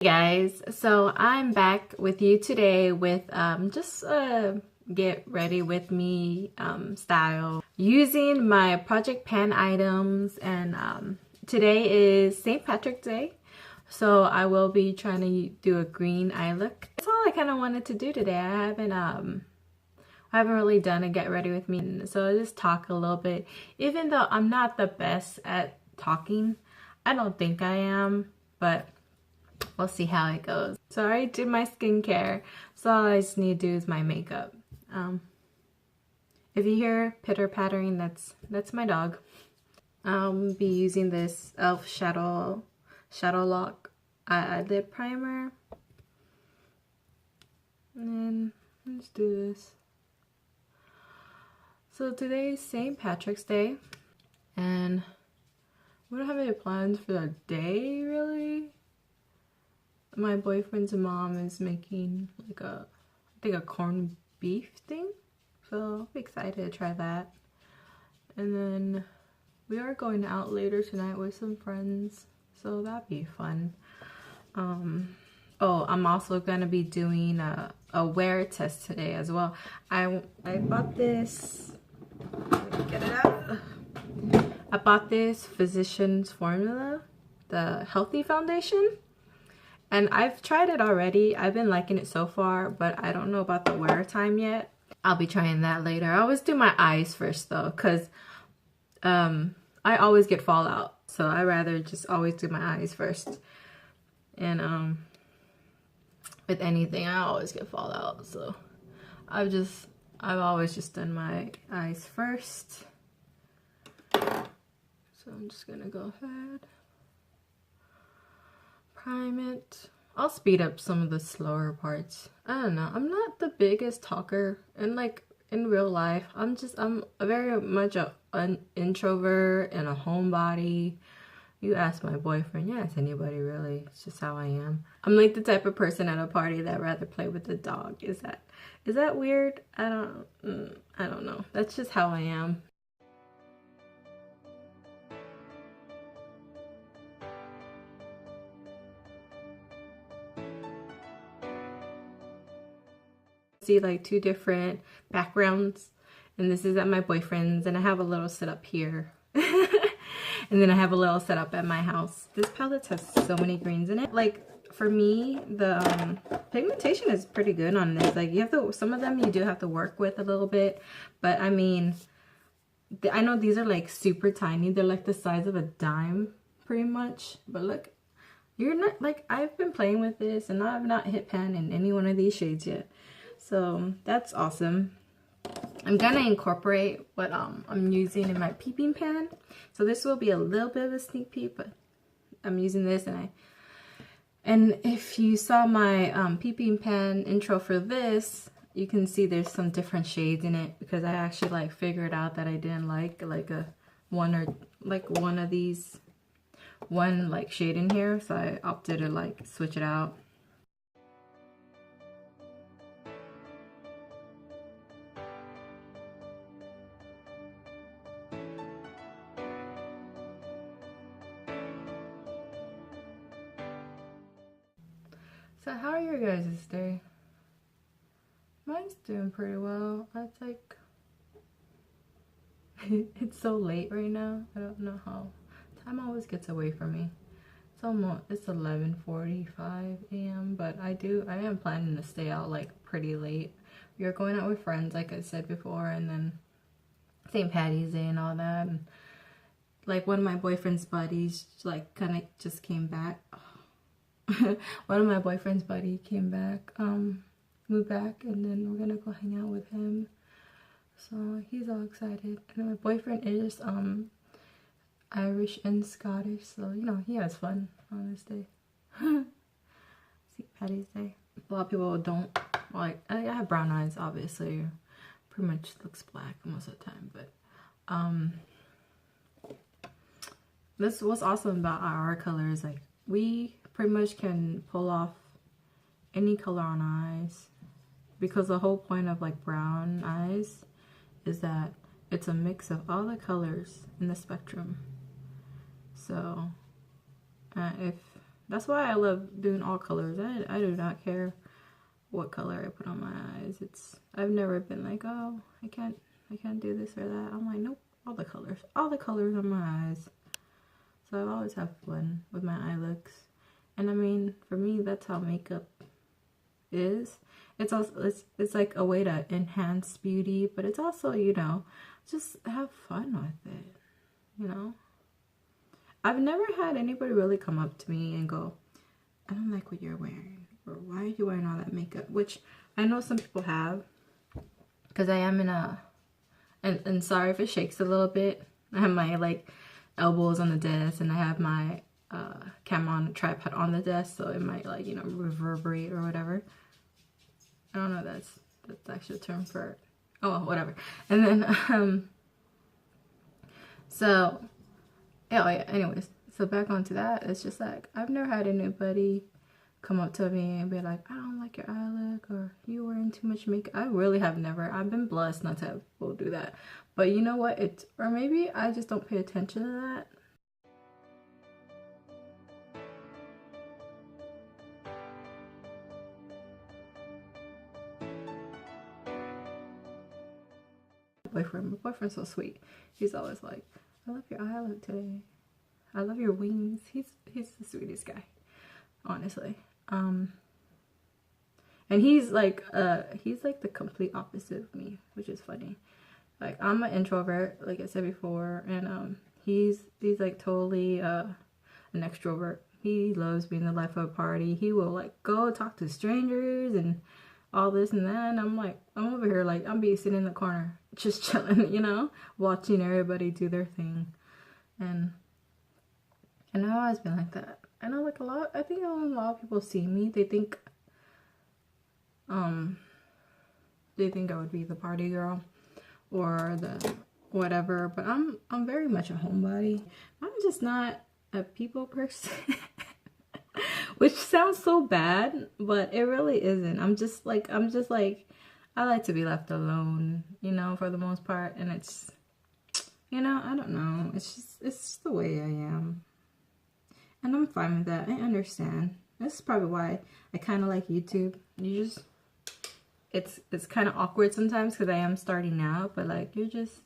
Guys, so I'm back with you today with just a get ready with me style using my project pan items. And today is St. Patrick's Day, so I will be trying to do a green eye look. That's all I kind of wanted to do today. I haven't really done a get ready with me, so I'll just talk a little bit. Even though I'm not the best at talking, I don't think I am, but we'll see how it goes. So I already did my skincare, so all I just need to do is my makeup. If you hear pitter pattering, that's my dog. I'll be using this e.l.f. Shadow Lock eyelid primer, and then let's do this. So today's St. Patrick's Day, and we don't have any plans for the day really. My boyfriend's mom is making like I think a corned beef thing, so I'll be excited to try that. And then we are going out later tonight with some friends, so that'd be fun. Oh, I'm also gonna be doing a wear test today as well. I bought this. Let me get it out. I bought this Physicians Formula, the Healthy Foundation. And I've tried it already. I've been liking it so far, but I don't know about the wear time yet. I'll be trying that later. I always do my eyes first though, because I always get fallout. So I rather just always do my eyes first. And with anything, I always get fallout. So I've always just done my eyes first. So I'm just gonna go ahead. Prime it. I'll speed up some of the slower parts. I don't know. I'm not the biggest talker, and like in real life, I'm very much an introvert and a homebody. You ask my boyfriend, you ask anybody really. It's just how I am. I'm like the type of person at a party that rather play with the dog. Is that weird? I don't know. That's just how I am. See like two different backgrounds, and this is at my boyfriend's, and I have a little setup here. And then I have a little setup at my house. This palette has so many greens in it. Like for me, the pigmentation is pretty good on this. Like you have to, some of them you do have to work with a little bit, but I mean, I know these are like super tiny. They're like the size of a dime pretty much, but look, you're not like, I've been playing with this and I've not hit pan in any one of these shades yet. So that's awesome. I'm gonna incorporate what I'm using in my peeping pan. So this will be a little bit of a sneak peek, but I'm using this, and if you saw my peeping pan intro for this, you can see there's some different shades in it because I actually like figured out that I didn't like one of these like shade in here, so I opted to like switch it out. So how are your guys' day? Mine's doing pretty well. It's like it's so late right now. I don't know how. Time always gets away from me. It's 11:45 a.m. but I am planning to stay out like pretty late. We are going out with friends, like I said before, and then St. Patty's Day and all that. And like one of my boyfriend's buddies like kind of just came back. One of my boyfriend's buddy came back, moved back, and then we're gonna go hang out with him. So he's all excited. And my boyfriend is Irish and Scottish, so you know he has fun on this day. St. Patty's Day. A lot of people don't like. I have brown eyes, obviously. Pretty much looks black most of the time, but this what's awesome about our colors. Like we pretty much can pull off any color on eyes, because the whole point of like brown eyes is that it's a mix of all the colors in the spectrum. So if That's why I love doing all colors. I do not care what color I put on my eyes. I've never been like, oh, I can't do this or that. I'm like, nope, all the colors on my eyes. So I've always had fun with my eye looks. And I mean, for me, that's how makeup is. It's also, it's like a way to enhance beauty, but it's also, you know, just have fun with it, you know. I've never had anybody really come up to me and go, I don't like what you're wearing, or why are you wearing all that makeup? Which I know some people have, because I am in a, and sorry if it shakes a little bit. I have my like elbows on the desk, and I have my camera on a tripod on the desk, so it might like, you know, reverberate or whatever. I don't know, that's actually a term for it. Oh well, whatever. And then so yeah, anyways, so back onto that, it's just like I've never had anybody come up to me and be like, I don't like your eye look, or you wearing too much makeup. I really have never. I've been blessed not to have people do that. But you know what? Or maybe I just don't pay attention to that. My boyfriend's so sweet. He's always like, I love your eye look today. I love your wings. He's the sweetest guy, honestly. And he's like the complete opposite of me, which is funny. Like, I'm an introvert, like I said before, and he's like totally an extrovert. He loves being the life of a party. He will like go talk to strangers and all this and that, and I'm like, I'm over here like, I'm be sitting in the corner just chilling, you know, watching everybody do their thing. And I've always been like that. I know, like, I think a lot of people see me, they think I would be the party girl or the whatever, but I'm very much a homebody. I'm just not a people person. Which sounds so bad, but it really isn't. I'm just like, I like to be left alone, you know, for the most part. And it's, you know, I don't know. It's just the way I am. And I'm fine with that. I understand. This is probably why I kind of like YouTube. It's kind of awkward sometimes because I am starting out, but like,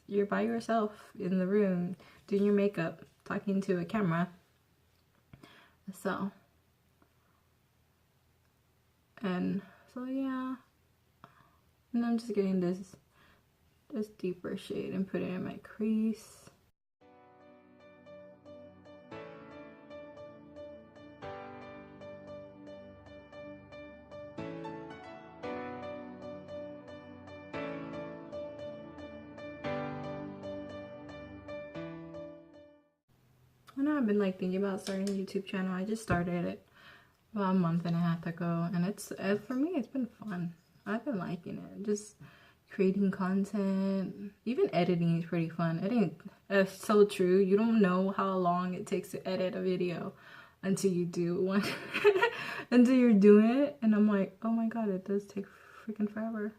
you're by yourself in the room doing your makeup, talking to a camera. So yeah, and I'm just getting this deeper shade and putting it in my crease. I know I've been like thinking about starting a YouTube channel. I just started it about a month and a half ago, and it's for me, it's been fun. I've been liking it. Just creating content, even editing is pretty fun. Editing is so true. You don't know how long it takes to edit a video until you do one, until you're doing it, and I'm like, oh my god, it does take freaking forever.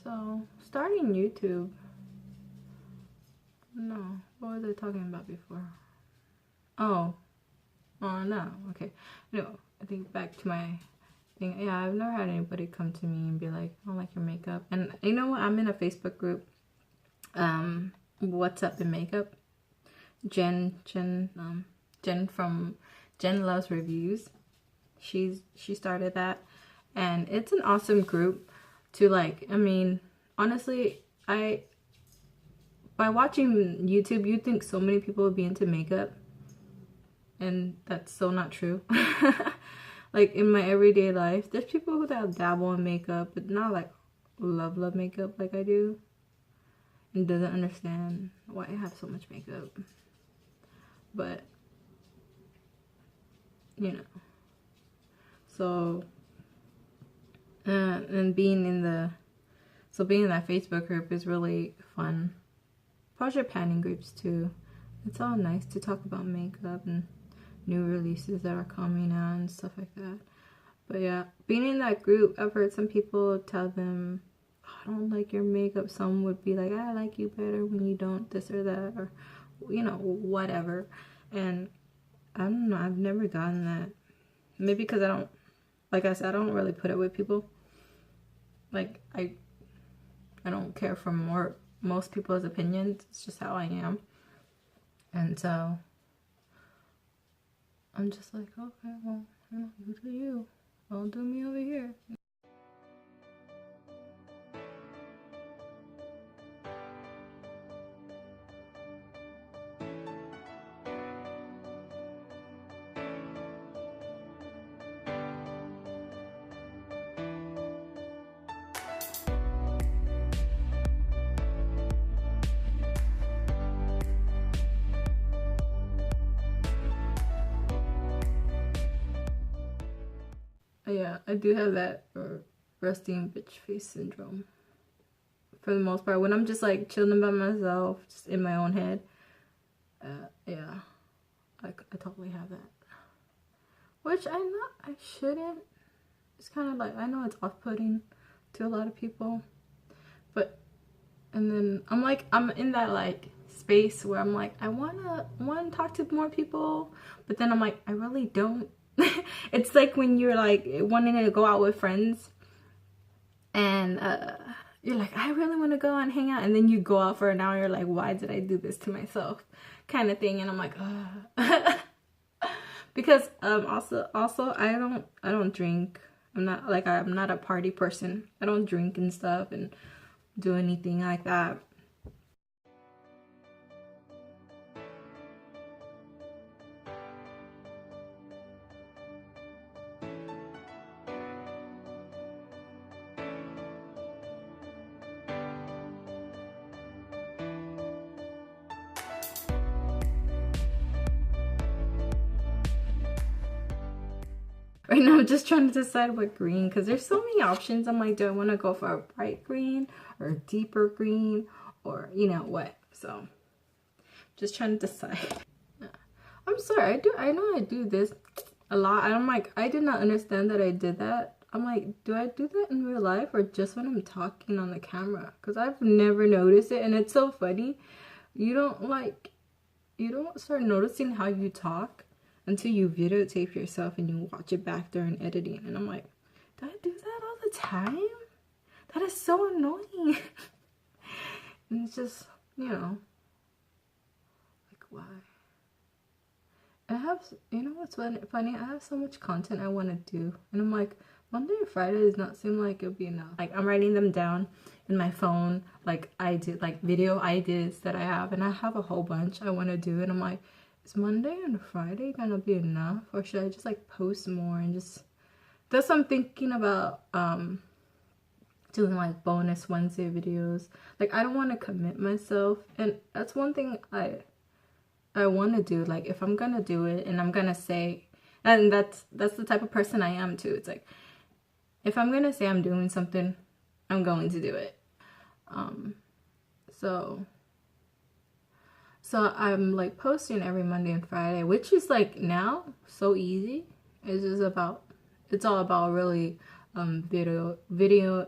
So, starting YouTube. No, what was I talking about before? Oh, no, okay. No, I think back to my thing. Yeah, I've never had anybody come to me and be like, I don't like your makeup. And you know what? I'm in a Facebook group. What's Up in Makeup? Jen from Jen Loves Reviews. She started that, and it's an awesome group to like. I mean, honestly, by watching YouTube, you think so many people would be into makeup, and that's so not true. Like, in my everyday life, there's people who dabble in makeup, but not like love makeup like I do, and doesn't understand why I have so much makeup. But you know. So, and being in that Facebook group is really fun. Project planning groups too. It's all nice to talk about makeup and new releases that are coming out and stuff like that. But yeah, being in that group, I've heard some people tell them, I don't like your makeup. Some would be like, I like you better when you don't this or that, or, you know, whatever. And I don't know, I've never gotten that. Maybe because I don't, like I said, I don't really put it with people. Like, I don't care for most people's opinions. It's just how I am. And so I'm just like, okay, well, you do you. I'll do me over here. Yeah, I do have that resting bitch face syndrome. For the most part, when I'm just like chilling by myself, just in my own head, yeah, I totally have that. Which I shouldn't. It's kind of like, I know it's off-putting to a lot of people, but, and then I'm in that like space where I'm like, I wanna talk to more people, but then I'm like, I really don't. It's like when you're like wanting to go out with friends and you're like, I really want to go and hang out, and then you go out for an hour, you're like, why did I do this to myself, kind of thing. And I'm like, because also I don't drink. I'm not a party person. I don't drink and stuff and do anything like that. Right now I'm just trying to decide what green, because there's so many options. I'm like, do I want to go for a bright green or a deeper green, or you know what? So just trying to decide. I'm sorry, I know I do this a lot. I'm like, I did not understand that I did that. I'm like, do I do that in real life or just when I'm talking on the camera? Because I've never noticed it, and it's so funny. You don't start noticing how you talk until you videotape yourself and you watch it back during editing. And I'm like, do I do that all the time? That is so annoying. And it's just, you know, like, why? You know what's funny? I have so much content I want to do. And I'm like, Monday or Friday does not seem like it'll be enough. Like, I'm writing them down in my phone. Like, I did, like, video ideas that I have. And I have a whole bunch I want to do. And I'm like, is Monday and Friday gonna be enough, or should I just like post more and just, that's what I'm thinking about, doing like bonus Wednesday videos. Like, I don't want to commit myself, and that's one thing I want to do. Like, if I'm gonna do it and I'm gonna say, and that's the type of person I am too. It's like, if I'm gonna say I'm doing something, I'm going to do it. So I'm like posting every Monday and Friday, which is like now so easy. It's all about really video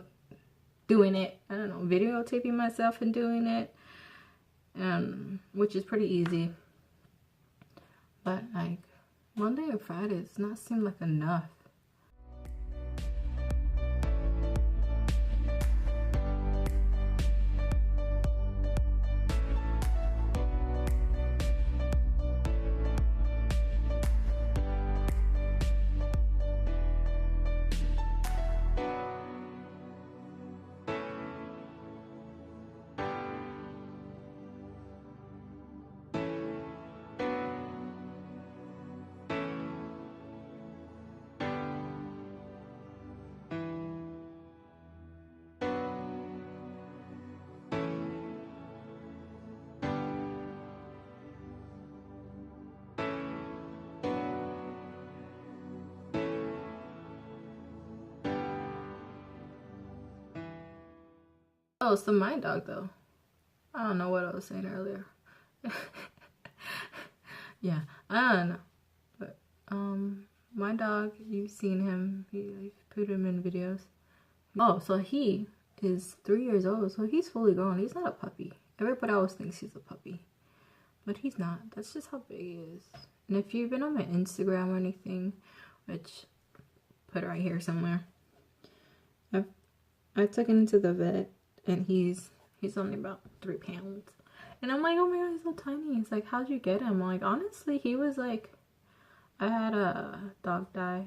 doing it. I don't know, videotaping myself and doing it, which is pretty easy. But like Monday or Friday does not seem like enough. Oh, so my dog though. I don't know what I was saying earlier. Yeah, I don't know. But my dog, you've seen him. I put him in videos. Oh, so he is 3 years old, so he's fully grown. He's not a puppy. Everybody always thinks he's a puppy, but he's not. That's just how big he is. And if you've been on my Instagram or anything, which put it right here somewhere, I took him to the vet, and he's only about 3 pounds. And I'm like, oh my god, he's so tiny. He's like, how'd you get him? I'm like, honestly, he was like, I had a dog die,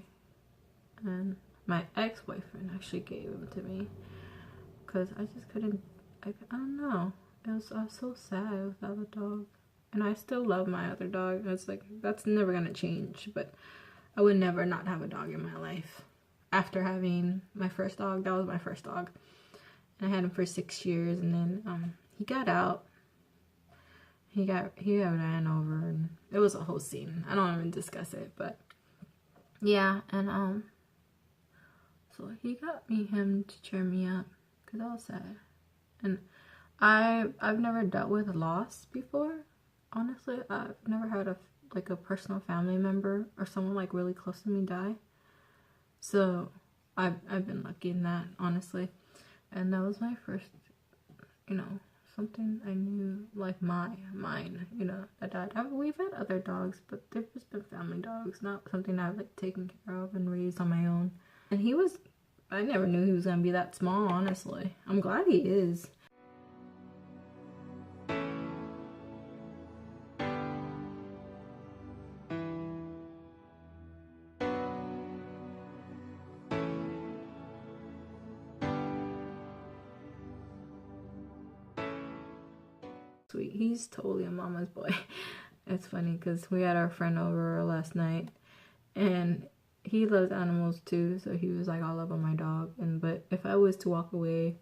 and my ex-boyfriend actually gave him to me because I just couldn't, I don't know. I was so sad without a dog. And I still love my other dog. It's like, that's never gonna change, but I would never not have a dog in my life. After having my first dog, that was my first dog. And I had him for 6 years, and then he got out. He got ran over, and it was a whole scene. I don't even discuss it, but yeah, and so he got me him to cheer me up, because I was sad. And I've never dealt with loss before. Honestly, I've never had a personal family member or someone like really close to me die. So I've been lucky in that, honestly. And that was my first, you know, something I knew, like mine, you know, that died. We've had other dogs, but they've just been family dogs, not something I've like taken care of and raised on my own. And I never knew he was gonna be that small, honestly. I'm glad he is. Sweet. He's totally a mama's boy. It's funny because we had our friend over last night, and he loves animals too, so he was like all up on my dog. But if I was to walk away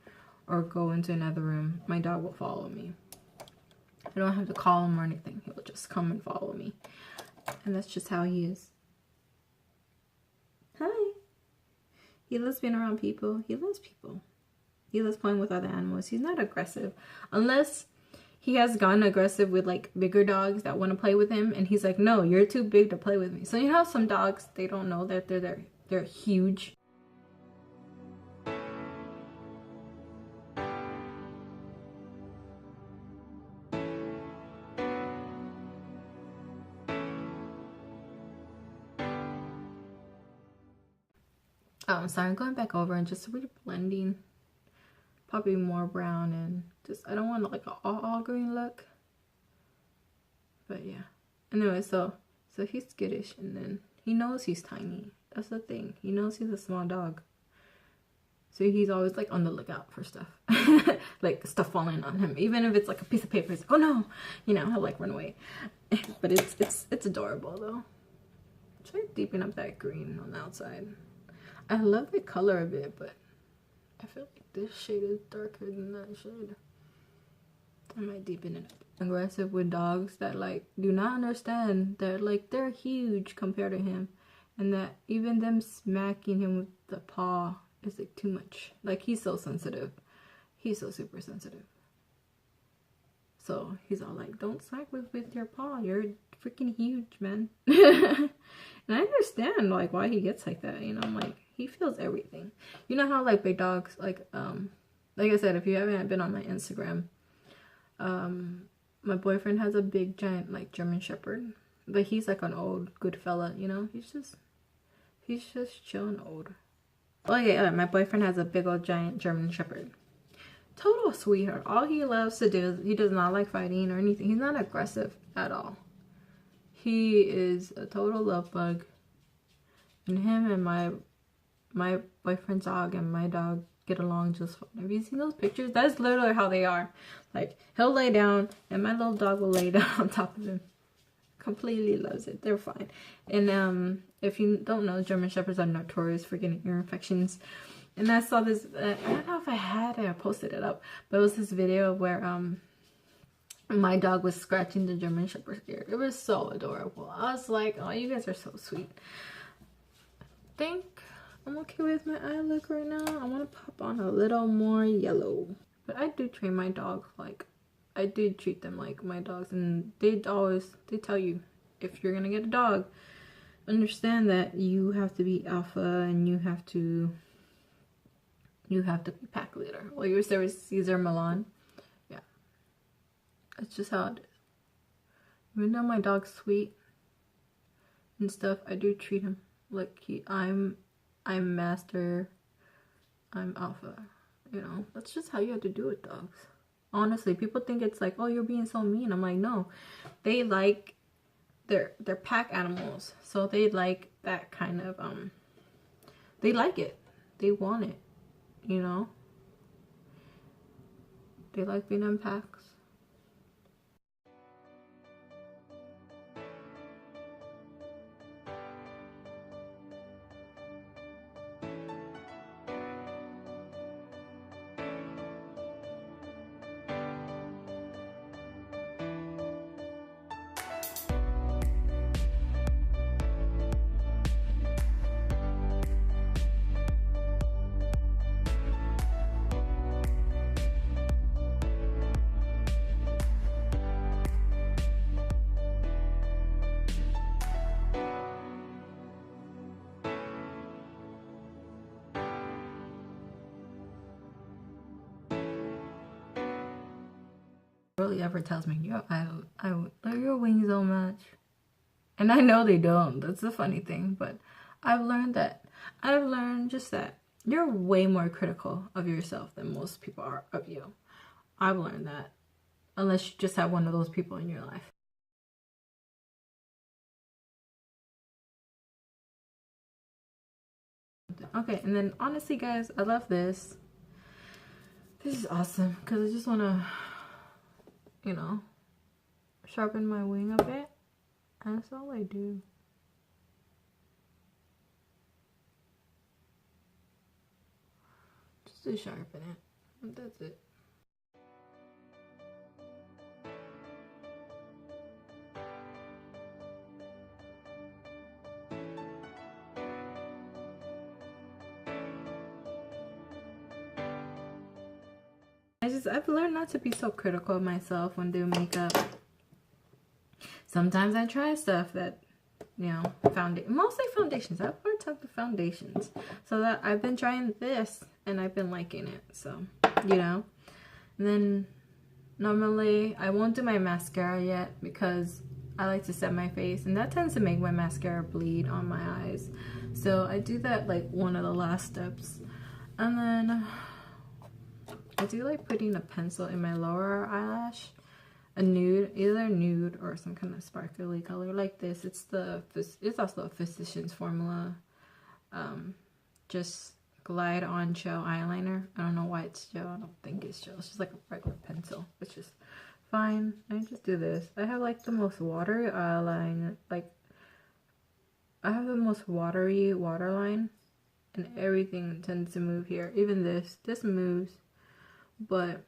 or go into another room, my dog will follow me. I don't have to call him or anything. He will just come and follow me. And that's just how he is. Hi. He loves being around people. He loves people. He loves playing with other animals. He's not aggressive. Unless he has gotten aggressive with like bigger dogs that want to play with him, and he's like, no, you're too big to play with me. So you know how some dogs, they don't know that they're huge. Oh, sorry, I'm going back over and just re-blending. Probably more brown, and just, I don't want like an all green look. But yeah. Anyway, so he's skittish, and then he knows he's tiny. That's the thing. He knows he's a small dog. So he's always like on the lookout for stuff. Like stuff falling on him. Even if it's like a piece of paper, he's like, oh no! You know, he'll like run away. But it's adorable though. Try to deepen up that green on the outside. I love the color of it, but I feel like this shade is darker than that shade. I might deepen it up. Aggressive with dogs that like do not understand that like they're huge compared to him, and that even them smacking him with the paw is like too much. Like he's so sensitive. He's so super sensitive. So he's all like, don't smack with your paw. You're freaking huge, man. And I understand like why he gets like that, you know. I'm like, he feels everything. You know how like big dogs, like I said, if you haven't been on my Instagram, my boyfriend has a big giant like German Shepherd, but he's like an old good fella, you know. He's just chilling old. Oh yeah, my boyfriend has a big old giant German Shepherd. Total sweetheart. All he loves to do is, he does not like fighting or anything. He's not aggressive at all. He is a total love bug. And him and my boyfriend's dog and my dog get along just fine. Have you seen those pictures? That's literally how they are. Like, he'll lay down and my little dog will lay down on top of him. Completely loves it. They're fine. And if you don't know, German Shepherds are notorious for getting ear infections. And I saw this, I don't know if I had it or posted it up, but it was this video where my dog was scratching the German Shepherd's ear. It was so adorable. I was like, oh, you guys are so sweet. I think I'm okay with my eye look right now. I want to pop on a little more yellow. But I do train my dog like, I do treat them like my dogs, and they tell you, if you're gonna get a dog, understand that you have to be alpha and you have to be pack leader. Well, your service Caesar Milan. Yeah. That's just how it is. Even though my dog's sweet and stuff, I do treat him like I'm master, I'm alpha. You know, that's just how you have to do it, dogs. Honestly, people think it's like, oh, you're being so mean. I'm like, no. They like, they're pack animals. So they like that kind of, they like it. They want it, you know? They like being in packs. Really ever tells me, yo, I love your wings so much. And I know they don't. That's the funny thing. But I've learned just that you're way more critical of yourself than most people are of you. I've learned that. Unless you just have one of those people in your life. Okay, and then honestly, guys, I love this. This is awesome because I just want to, you know, sharpen my wing a bit. And that's all I do. Just to sharpen it. And that's it. I've learned not to be so critical of myself when doing makeup. Sometimes I try stuff that, you know, mostly foundations. I've learned to the foundations. So that I've been trying this and I've been liking it. So, you know. And then normally I won't do my mascara yet because I like to set my face, and that tends to make my mascara bleed on my eyes. So I do that like one of the last steps. And then I do like putting a pencil in my lower eyelash, a nude, either nude or some kind of sparkly color like this. It's also a Physicians Formula, just glide on gel eyeliner. I don't know why it's gel. I don't think it's gel. It's just like a regular pencil, which is fine. I just do this. I have like the most watery eyeliner. Like I have the most watery waterline, and everything tends to move here. Even this moves. But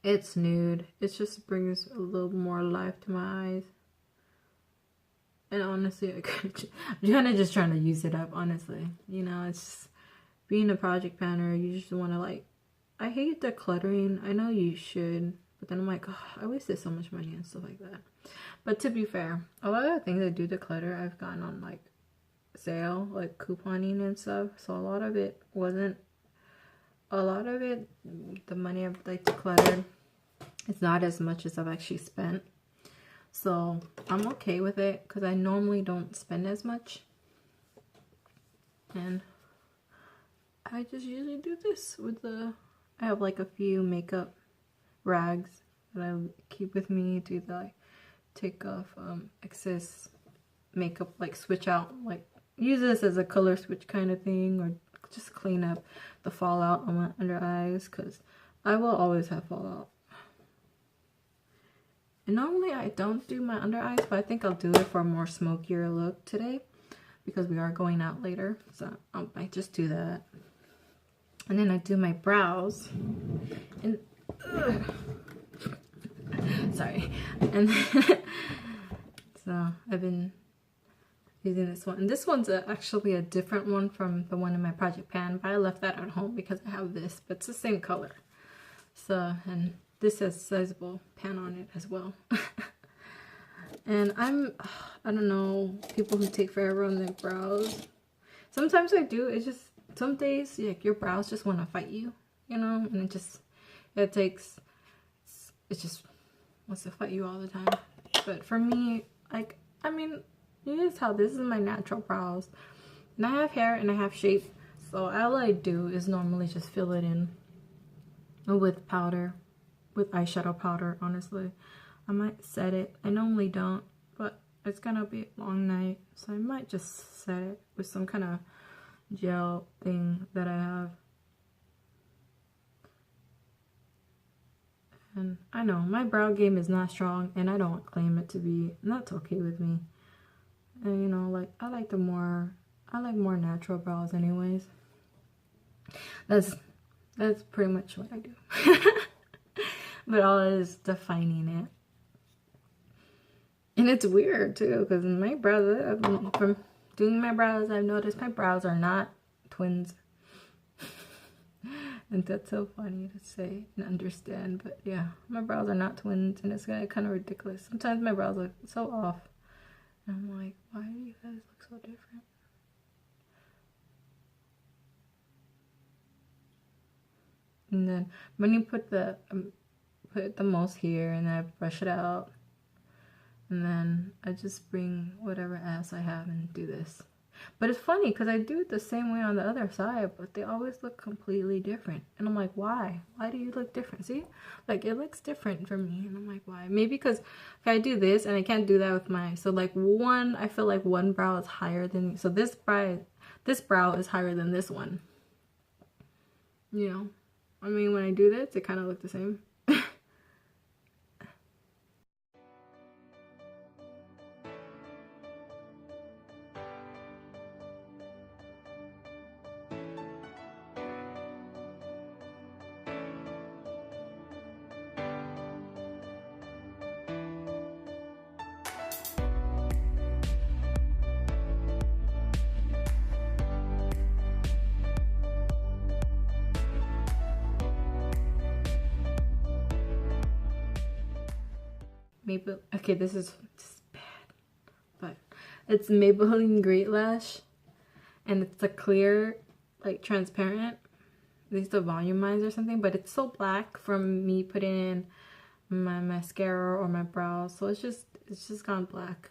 it's nude. It just brings a little more life to my eyes. And honestly, I'm kind of just trying to use it up, honestly. You know, it's just, being a project planner, you just want to like, I hate decluttering. I know you should. But then I'm like, oh, I wasted so much money and stuff like that. But to be fair, a lot of the things I do declutter, I've gotten on like sale, like couponing and stuff. So a lot of it, the money I've like decluttered, it's not as much as I've actually spent. So I'm okay with it because I normally don't spend as much. And I just usually do this with I have like a few makeup rags that I keep with me to like take off excess makeup, like switch out, like use this as a color switch kind of thing, or just clean up the fallout on my under eyes, because I will always have fallout. And normally I don't do my under eyes, but I think I'll do it for a more smokier look today because we are going out later. So I might just do that. And then I do my brows. And sorry. And so I've been using this one. And this one's actually a different one from the one in my project pan, but I left that at home because I have this, but it's the same color. So, and this has sizable pan on it as well. And I don't know, people who take forever on their brows. Sometimes I do. It's just some days like your brows just want to fight you, you know, and it just wants to fight you all the time. But for me, like, I mean, here's how this is my natural brows, and I have hair and I have shape, so all I do is normally just fill it in with powder, with eyeshadow powder. Honestly, I might set it. I normally don't, but it's gonna be a long night, so I might just set it with some kind of gel thing that I have. And I know my brow game is not strong, and I don't claim it to be, and that's okay with me. And you know, like, I like more natural brows anyways. That's pretty much what I do. But all is defining it. And it's weird too, because my brows, from doing my brows, I've noticed my brows are not twins. And that's so funny to say and understand, but yeah, my brows are not twins, and it's kind of ridiculous. Sometimes my brows look so off, and I'm like, why do you guys look so different? And then when you put the most here, and then I brush it out, and then I just bring whatever ass I have and do this. But it's funny because I do it the same way on the other side, but they always look completely different. And I'm like, why? Why do you look different? See? Like, it looks different for me. And I'm like, why? Maybe because if I do this, and I can't do that with my... So, like, I feel like one brow is higher than... So, this brow is higher than this one. You know? I mean, when I do this, it kind of look the same. Okay, this is bad, but it's Maybelline Great Lash, and it's a clear, like, transparent. These are volumized or something, but it's so black from me putting in my mascara or my brows, so it's just gone black.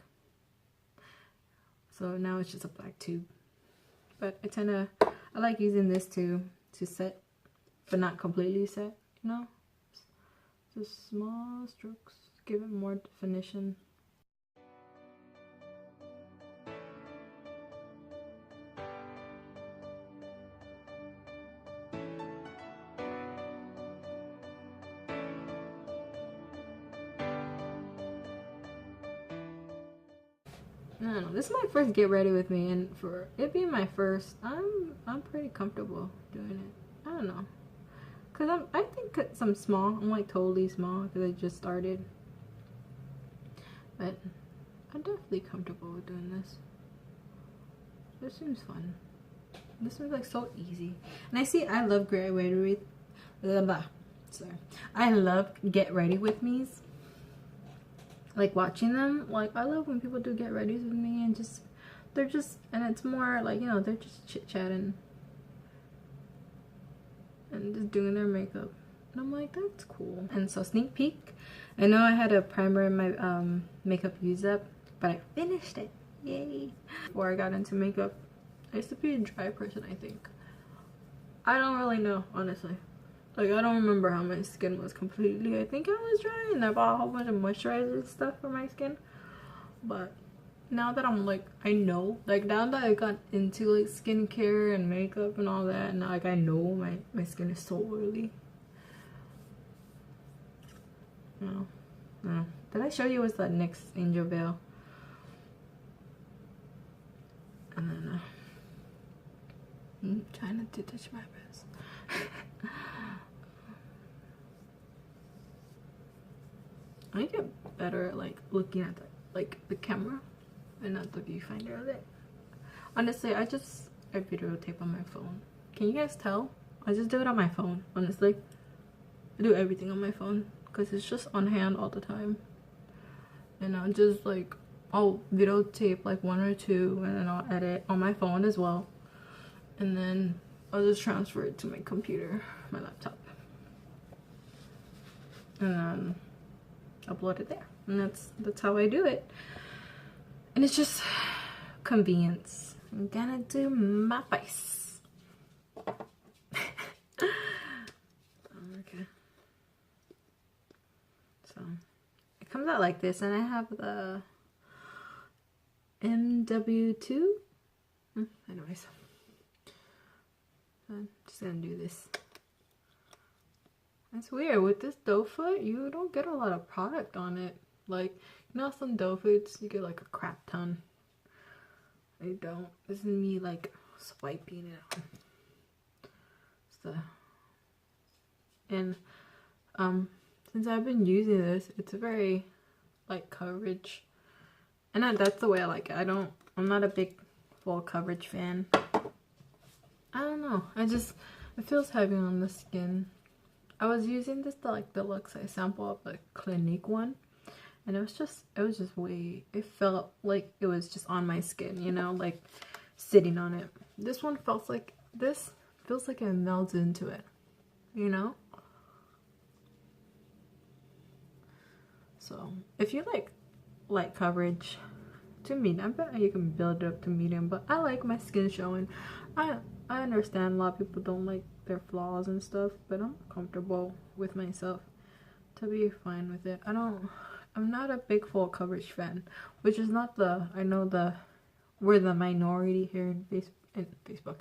So now it's just a black tube. But I like using this to set, but not completely set, you know? Just small strokes. Give it more definition. I don't know. This is my first get ready with me, and for it being my first, I'm pretty comfortable doing it. I don't know, cause I think I'm small. I'm like totally small because I just started. But I'm definitely comfortable with doing this. This seems fun. This seems like so easy. And I love get ready with, sorry. I love get ready with me's. Like watching them. Like, I love when people do get readies with me, and and it's more like, you know, they're just chit chatting and just doing their makeup. And I'm like, that's cool. And so, sneak peek. I know I had a primer in my makeup use up, but I finished it. Yay. Before I got into makeup, I used to be a dry person, I think. I don't really know, honestly. Like, I don't remember how my skin was completely. I think I was dry, and I bought a whole bunch of moisturizer stuff for my skin. But now that I'm like, I know, like, now that I got into like skincare and makeup and all that, and like I know my skin is so oily. No. Did I show you what's that NYX Angel Veil? And then I'm trying to touch my breast. I get better at like looking at the camera and not the viewfinder of it. Honestly, I videotape on my phone. Can you guys tell? I just do it on my phone, honestly. I do everything on my phone because it's just on hand all the time. And I'll just like, I'll videotape like 1 or 2 and then I'll edit on my phone as well. And then I'll just transfer it to my computer, my laptop. And then upload it there. And that's how I do it. And it's just convenience. I'm gonna do my face. Okay. So it comes out like this, and I have the MW2. Anyways, I'm just gonna do this. It's weird with this doe foot, you don't get a lot of product on it. Like, you know, some doe foods you get like a crap ton. I don't. This is me like swiping it out. So, and since I've been using this, it's a very light coverage, and that's the way I like it. I'm not a big full coverage fan. I don't know. It feels heavy on the skin. I was using this like deluxe size sample of the Clinique one, and it was just way, it felt like it was just on my skin, you know, like sitting on it. This one feels like it melts into it, you know. So if you like light coverage, to me, I bet you can build it up to medium, but I like my skin showing. I understand a lot of people don't like their flaws and stuff, but I'm comfortable with myself to be fine with it. I'm not a big full coverage fan, which is not I know we're the minority here in Facebook,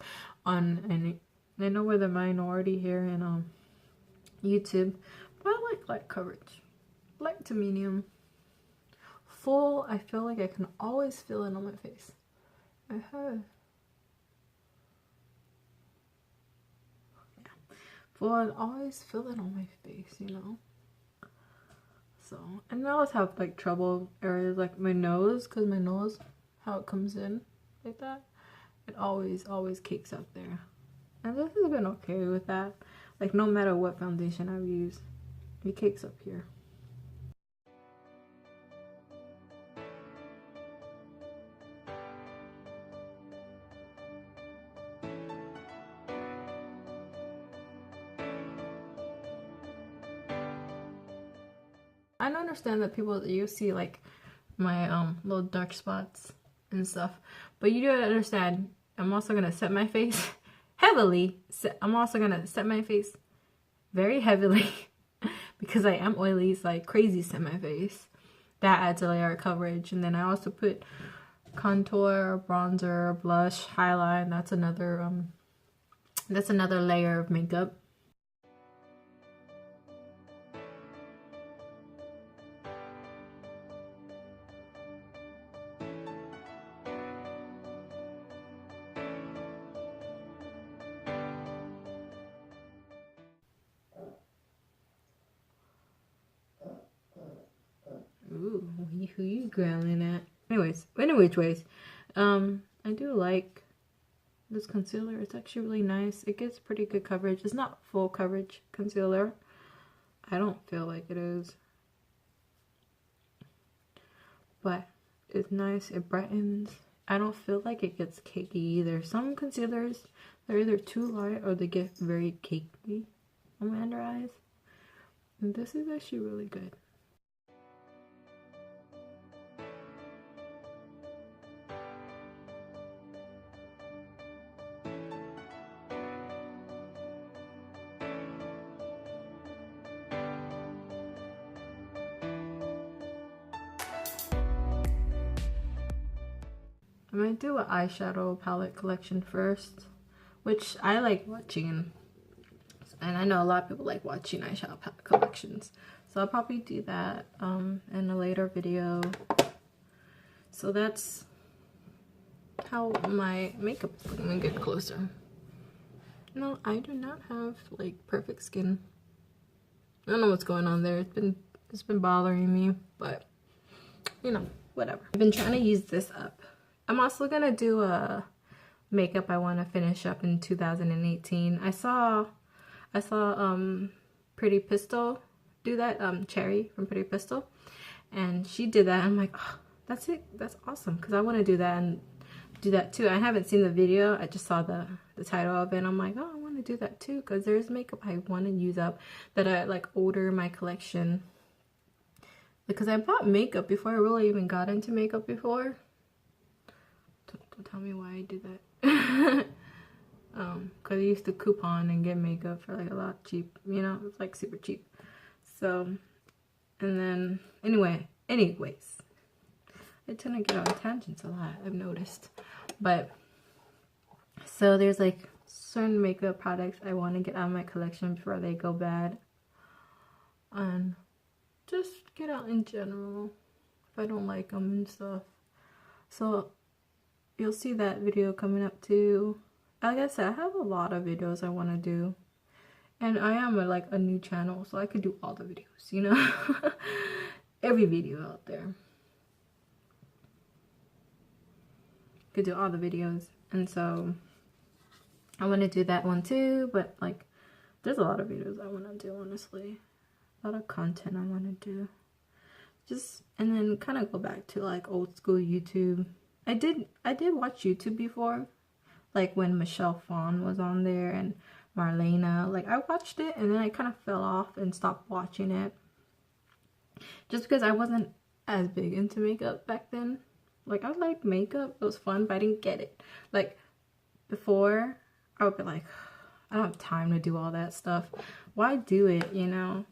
and I know we're the minority here in YouTube, but I like light coverage, light to medium. Full, I feel like I can always feel it on my face. Full, I always feel it on my face, you know. So, and I always have like trouble areas like my nose, because my nose, how it comes in like that, it always cakes up there. And this has been okay with that. Like, no matter what foundation I've used, it cakes up here. I don't understand that you see like my little dark spots and stuff, but you do understand I'm also gonna set my face heavily. I'm also gonna set my face very heavily because I am oily. It's like crazy set my face. That adds a layer of coverage, and then I also put contour, bronzer, blush, highlight. That's another layer of makeup. Ooh, who you growling at? Anyways, I do like this concealer. It's actually really nice. It gets pretty good coverage. It's not full coverage concealer. I don't feel like it is. But it's nice. It brightens. I don't feel like it gets cakey either. Some concealers, they're either too light or they get very cakey on my under eyes. And this is actually really good. I'm going to do an eyeshadow palette collection first, which I like watching, and I know a lot of people like watching eyeshadow palette collections, so I'll probably do that in a later video. So that's how my makeup is looking. Let me get closer. No, I do not have like perfect skin. I don't know what's going on there. It's been bothering me, but you know, whatever. I've been trying to use this up. I'm also gonna do a makeup I want to finish up in 2018. I saw Pretty Pistol do that, Cherry from Pretty Pistol, and she did that. I'm like, oh, that's it, that's awesome, because I want to do that and do that too. I haven't seen the video, I just saw the title of it, and I'm like, oh, I want to do that too, because there's makeup I want to use up that I like older in my collection, because I bought makeup before I really even got into makeup before. Don't tell me why I did that. Because I used to coupon and get makeup for like a lot cheap, you know, it's like super cheap. So, and then anyways, I tend to get on tangents a lot, I've noticed. But so there's like certain makeup products I want to get out of my collection before they go bad, and just get out in general if I don't like them and stuff. So you'll see that video coming up too. Like I said, I have a lot of videos I want to do, and I am like a new channel, so I could do all the videos, you know. Every video out there, could do all the videos, and so I want to do that one too. But like, there's a lot of videos I want to do, honestly, a lot of content I want to do, just, and then kind of go back to like old school YouTube. I did watch YouTube before, like when Michelle Phan was on there and Marlena. Like, I watched it and then I kind of fell off and stopped watching it, just because I wasn't as big into makeup back then. Like, I liked makeup, it was fun, but I didn't get it. Like, before, I would be like, I don't have time to do all that stuff. Why do it, you know?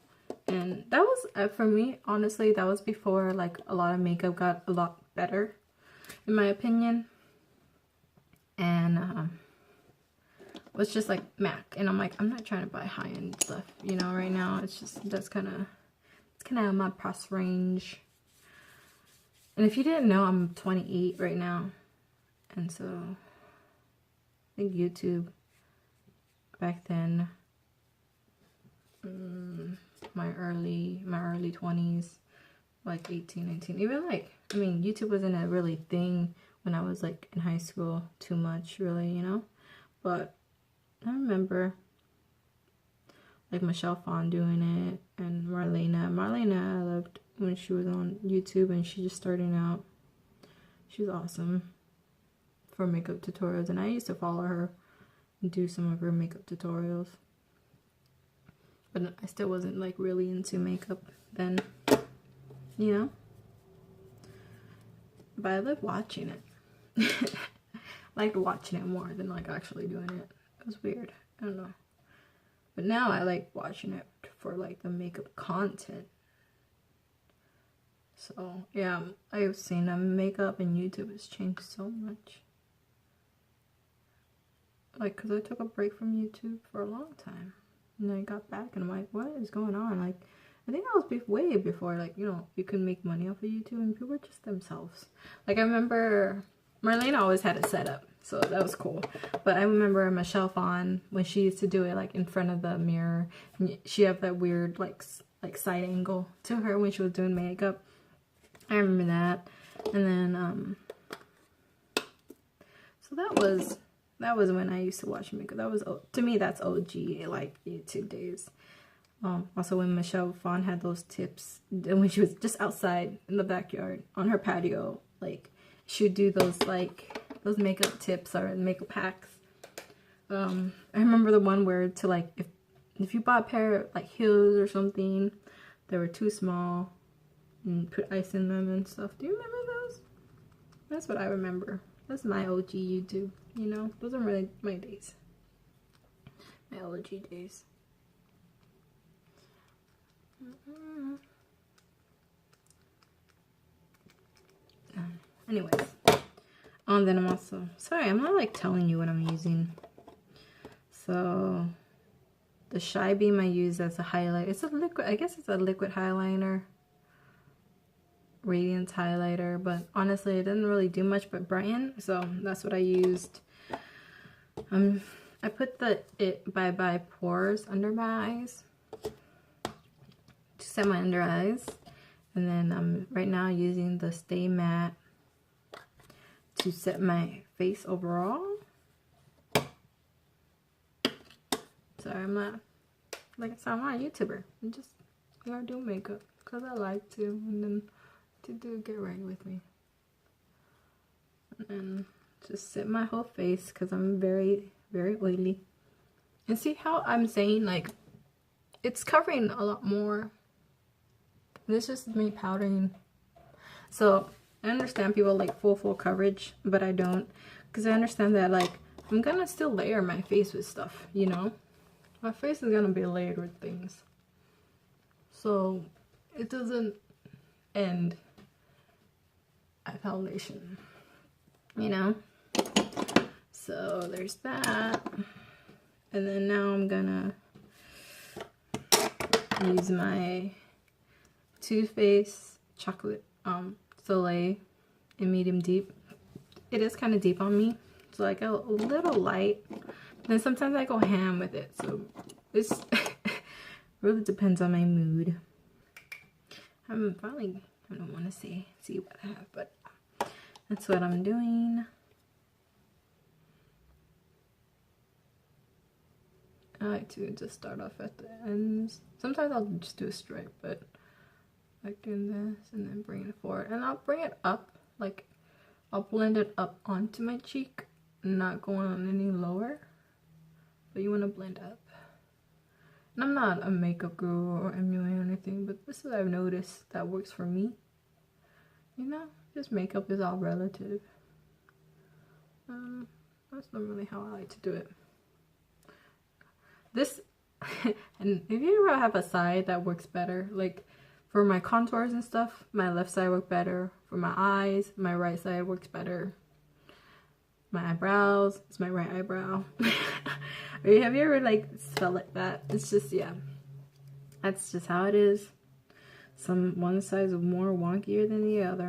And that was, for me, honestly, that was before like a lot of makeup got a lot better, in my opinion. And was just like MAC, and I'm like, I'm not trying to buy high-end stuff, you know, right now. It's just, that's kind of, it's kind of my price range. And if you didn't know, I'm 28 right now, and so I think YouTube back then, my early 20s, like 18, 19, even like, I mean, YouTube wasn't a really thing when I was like in high school too much, really, you know. But I remember like Michelle Phan doing it, and Marlena. I loved when she was on YouTube and she just starting out. She's awesome for makeup tutorials, and I used to follow her and do some of her makeup tutorials. But I still wasn't like really into makeup then, you know. But I loved watching it. Liked watching it more than like actually doing it. It was weird, I don't know. But now I like watching it for like the makeup content. So yeah, I've seen makeup and YouTube has changed so much. Like, cause I took a break from YouTube for a long time, and then I got back and I'm like, what is going on? Like, I think that was way before, like, you know, you could make money off of YouTube and people were just themselves. Like, I remember Marlena always had it set up, so that was cool. But I remember Michelle Phan, when she used to do it like in front of the mirror, and she had that weird like side angle to her when she was doing makeup. I remember that. And then so that was when I used to watch makeup. That was, to me, that's OG like YouTube days. Also when Michelle Phan had those tips, and when she was just outside in the backyard on her patio, like she would do those like those makeup tips or makeup hacks. I remember the one where to like if you bought a pair of like heels or something that were too small, and put ice in them and stuff. Do you remember those? That's what I remember. That's my OG YouTube, you know? Those are really my days. My OG days. Anyways. Then I'm also... Sorry, I'm not like telling you what I'm using. So... The Shy Beam I use as a highlight. It's a liquid... I guess it's a liquid highlighter. Radiance highlighter, but honestly it didn't really do much but brighten, so that's what I used. I put the Bye Bye Pores under my eyes to set my under eyes, and then I'm right now using the Stay Matte to set my face overall. Sorry, I'm not like I said, I'm not a YouTuber. I'm just gonna do makeup because I like to, and then to do get ready with me. And just set my whole face because I'm very, very oily. And see how I'm saying, like, it's covering a lot more. This is me powdering. So I understand people like full coverage, but I don't, because I understand that, like, I'm gonna still layer my face with stuff, you know? My face is gonna be layered with things. So it doesn't end at foundation, you know? So there's that. And then now I'm gonna use my Too Faced Chocolate Soleil in medium deep. It is kind of deep on me, so like a little light. Then sometimes I go ham with it, so this really depends on my mood. I'm finally, I don't want to see what I have, but that's what I'm doing. I like to just start off at the ends. Sometimes I'll just do a stripe, but I like doing this and then bring it forward. And I'll bring it up, like I'll blend it up onto my cheek, not going on any lower. But you want to blend up. And I'm not a makeup guru or MUA or anything, but this is what I've noticed that works for me. You know, just makeup is all relative. That's not really how I like to do it. This, and if you ever have a side that works better, like for my contours and stuff, my left side works better. For my eyes, my right side works better. My eyebrows, it's my right eyebrow. Have you ever like felt like that? It's just, yeah, that's just how it is. One side is more wonkier than the other.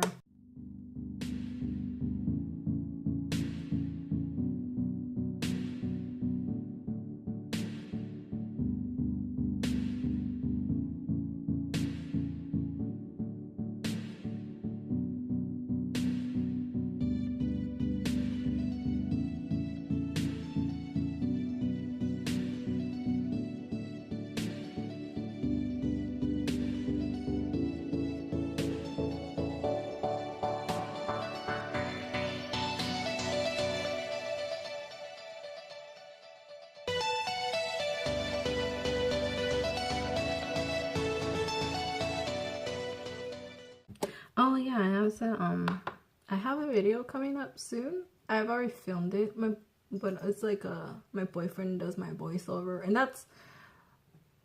Oh yeah, I have a video coming up soon. I've already filmed it, but it's like my boyfriend does my voiceover, and that's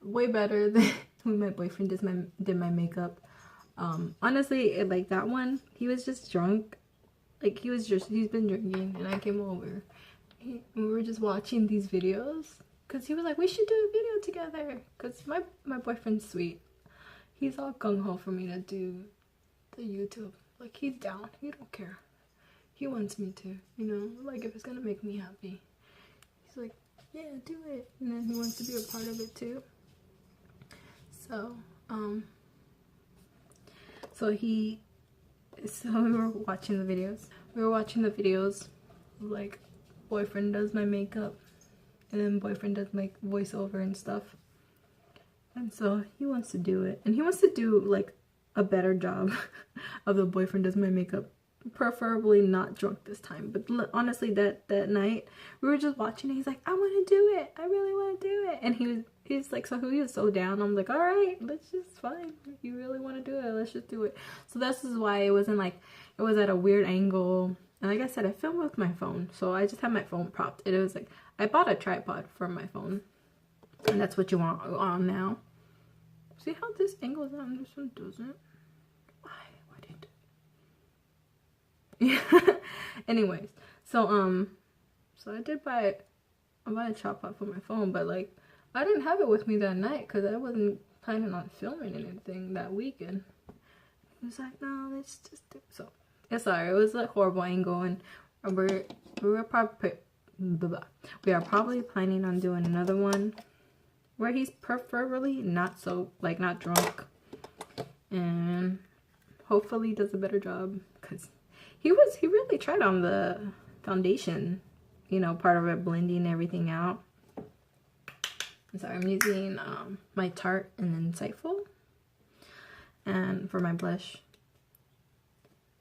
way better than when my boyfriend did my makeup. Honestly, like that one, he was just drunk. Like he's been drinking, and I came over. And we were just watching these videos because he was like, we should do a video together. Because my boyfriend's sweet. He's all gung-ho for me to do the YouTube. Like, he's down. He don't care. He wants me to, you know, like if it's gonna make me happy. He's like, yeah, do it. And then he wants to be a part of it too. So we were watching the videos. Like, boyfriend does my makeup, and then boyfriend does my voiceover and stuff. And so he wants to do it, and he wants to do like a better job of the boyfriend does my makeup, preferably not drunk this time. But honestly, that night we were just watching it. He's like, I want to do it, I really want to do it. And he was so down. I'm like, all right, let's just, fine, if you really want to do it, let's just do it. So this is why it wasn't like, it was at a weird angle. And like I said, I filmed with my phone, so I just had my phone propped. It was like, I bought a tripod for my phone, and that's what you want on now. See how this angles on, this one doesn't? Why did yeah. Anyways, so I bought a tripod for my phone, but like I didn't have it with me that night because I wasn't planning on filming anything that weekend. It was like, no, let's just do it. So it's sorry, it was a horrible angle, and we are probably planning on doing another one where he's preferably not drunk, and hopefully does a better job, because he really tried on the foundation, you know, part of it, blending everything out. So I'm using my Tarte and Insightful, and for my blush,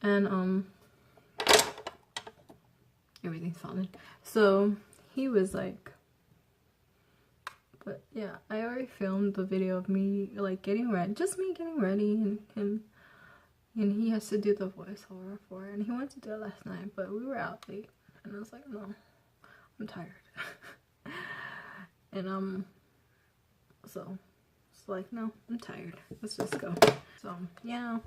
and everything's falling. So he was like, but yeah, I already filmed the video of me like getting ready, just me getting ready, and him, and he has to do the voiceover for it, and he wanted to do it last night, but we were out late, and I was like, no, I'm tired. And so it's like, no, I'm tired, let's just go. So yeah,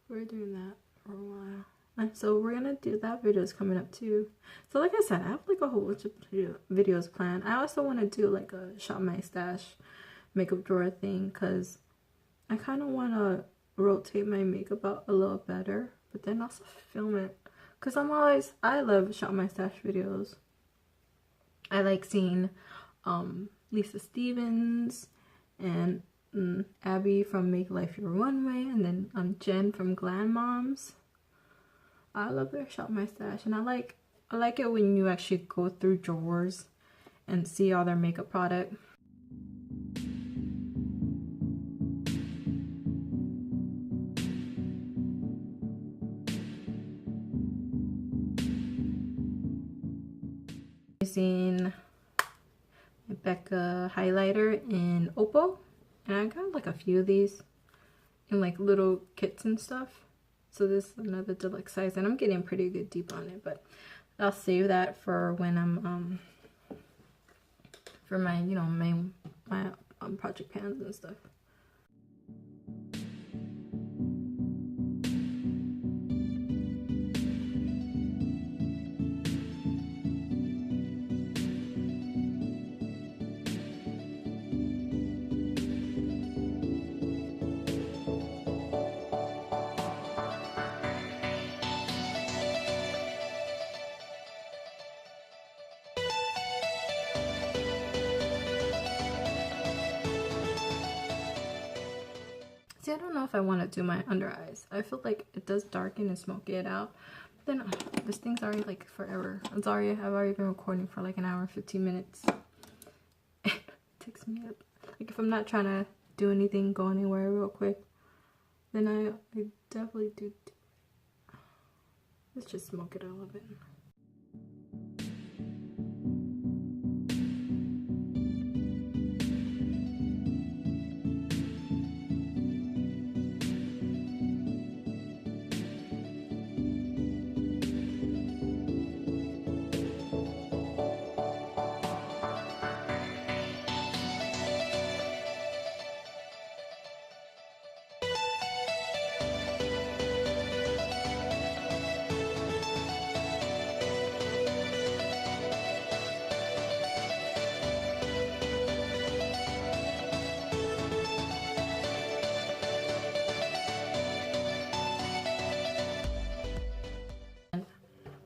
we're doing that for a while, and so we're gonna do that. Videos coming up too. So like I said, I have like a whole bunch of videos planned. I also want to do like a Shop My Stash makeup drawer thing, because I kind of want to rotate my makeup out a little better, but then also film it, because I love Shop My Stash videos. I like seeing Lisa Stevens and Abby from Make Life Your One Way, and then Jen from Glam Moms. I love their Shop My Stash, and I like it when you actually go through drawers and see all their makeup product. Using Becca highlighter in Opal, and I got like a few of these in like little kits and stuff. So this is another deluxe size, and I'm getting pretty good deep on it, but I'll save that for when I'm for my, you know, my project pans and stuff. See, I don't know if I want to do my under eyes. I feel like it does darken and smoke it out. But then this thing's already like forever. I've already been recording for like an hour and 15 minutes. It takes me up. Like if I'm not trying to do anything, go anywhere real quick, then I definitely do. Let's just smoke it a little bit.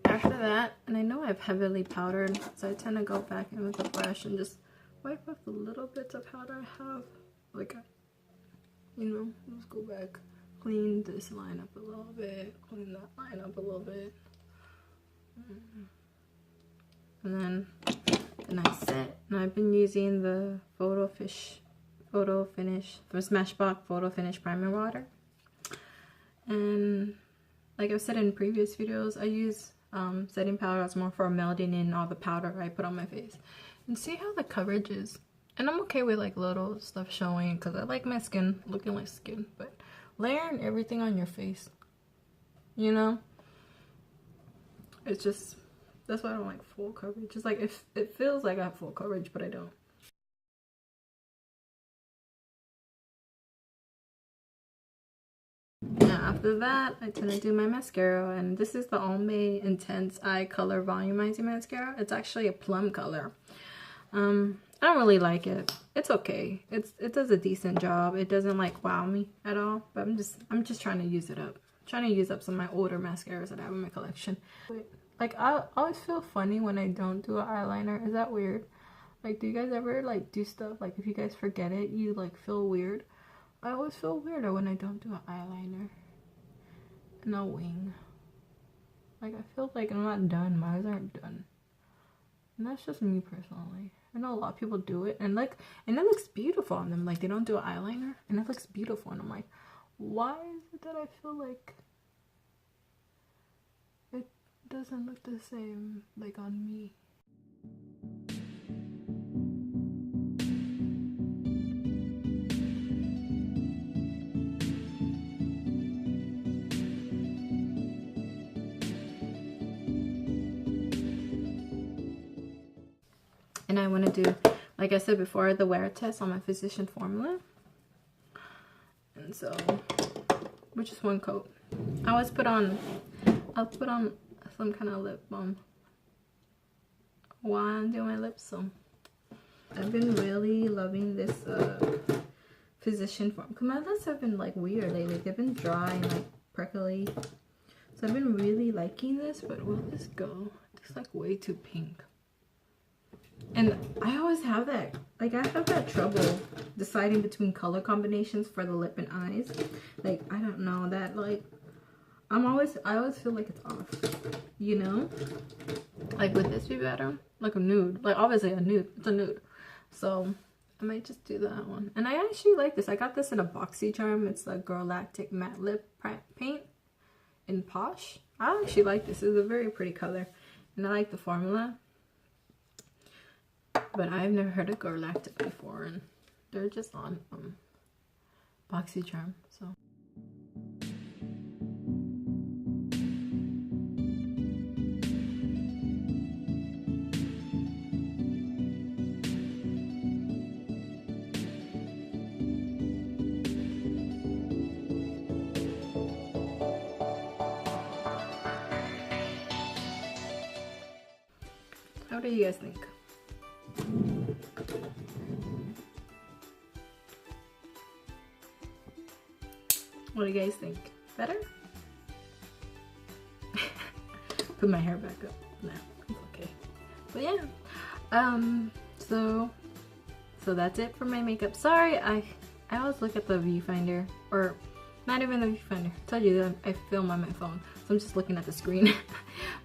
After that, and I know I've heavily powdered, so I tend to go back in with a brush and just wipe off the little bits of powder I have. Like, you know, just go back, clean this line up a little bit, clean that line up a little bit. And then I set, and I've been using the Photo Finish from Smashbox Photo Finish Primer Water. And like I've said in previous videos, I use setting powder as more for melding in all the powder I put on my face. And see how the coverage is. And I'm okay with like little stuff showing, because I like my skin looking like skin. But layering everything on your face, you know, it's just, that's why I don't like full coverage. It's like, it feels like I have full coverage, but I don't. Yeah, after that, I tend to do my mascara, and this is the Almay Intense Eye Color Volumizing Mascara. It's actually a plum color. I don't really like it. It's okay. It does a decent job. It doesn't like wow me at all, but I'm just trying to use it up. I'm trying to use up some of my older mascaras that I have in my collection. Like, I always feel funny when I don't do an eyeliner. Is that weird? Like, do you guys ever like do stuff, like if you guys forget it, you like feel weird? I always feel weirder when I don't do an eyeliner and a wing. Like, I feel like I'm not done. My eyes aren't done. And that's just me personally. I know a lot of people do it, and like, and it looks beautiful on them. Like, they don't do eyeliner, and it looks beautiful. And I'm like, why is it that I feel like it doesn't look the same like on me? And I want to do, like I said before, the wear test on my Physician Formula. And so, with just one coat. I'll put on some kind of lip balm while I'm doing my lips. So I've been really loving this Physician Formula, because my lips have been like weird lately. They've been dry and like prickly. So I've been really liking this, but will this go? It's like way too pink. And I always have that, like, I have that trouble deciding between color combinations for the lip and eyes. Like, I don't know, that, like, I always feel like it's off, you know? Like, would this be better? Like a nude. Like, obviously a nude. It's a nude. So, I might just do that one. And I actually like this. I got this in a boxy charm. It's the Galactic Matte Lip Paint in Posh. I actually like this. It's a very pretty color. And I like the formula. But I've never heard of Galactic before, and they're just on BoxyCharm, so. How do you guys think? What do you guys think? Better? Put my hair back up. No, it's okay. But yeah. So that's it for my makeup. Sorry, I always look at the viewfinder, or not even the viewfinder. I told you that I film on my phone, so I'm just looking at the screen.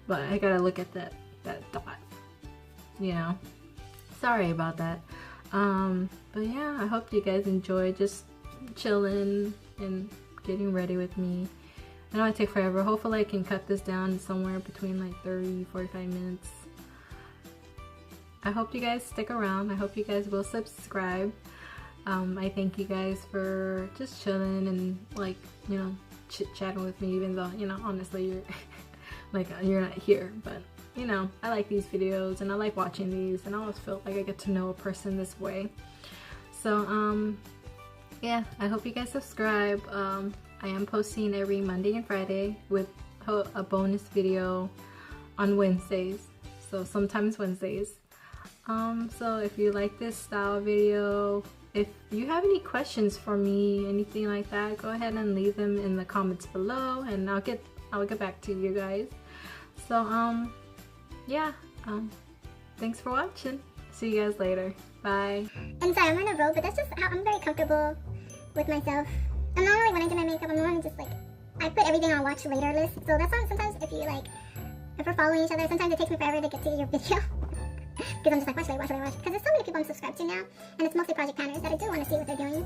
But I gotta look at that dot. You know. Sorry about that. But yeah, I hope you guys enjoy just chilling and getting ready with me. I know I take forever. Hopefully I can cut this down somewhere between like 30-45 minutes. I hope you guys stick around. I hope you guys will subscribe. I thank you guys for just chilling and, like, you know, chit-chatting with me, even though, you know, honestly you're like, you're not here. But you know, I like these videos and I like watching these, and I always feel like I get to know a person this way. So yeah, I hope you guys subscribe. I am posting every Monday and Friday with a bonus video on Wednesdays, so sometimes Wednesdays. So if you like this style video, if you have any questions for me, anything like that, go ahead and leave them in the comments below, and I'll get back to you guys. So yeah, thanks for watching. See you guys later. Bye. I'm sorry, I'm on a road, but that's just how I'm very comfortable with myself. And normally when I do my makeup, I'm normally just like, I put everything on watch later list. So that's why sometimes if we're following each other, sometimes it takes me forever to get to your video. Because I'm just like, watch later. Because there's so many people I'm subscribed to now, and it's mostly project planners that I do want to see what they're doing.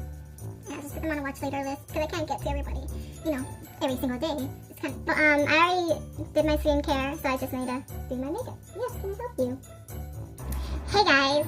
And I just put them on a watch later list because I can't get to everybody, you know, every single day. It's kind of, I already did my skincare, so I just need to do my makeup. Yes, can I help you? Hey guys,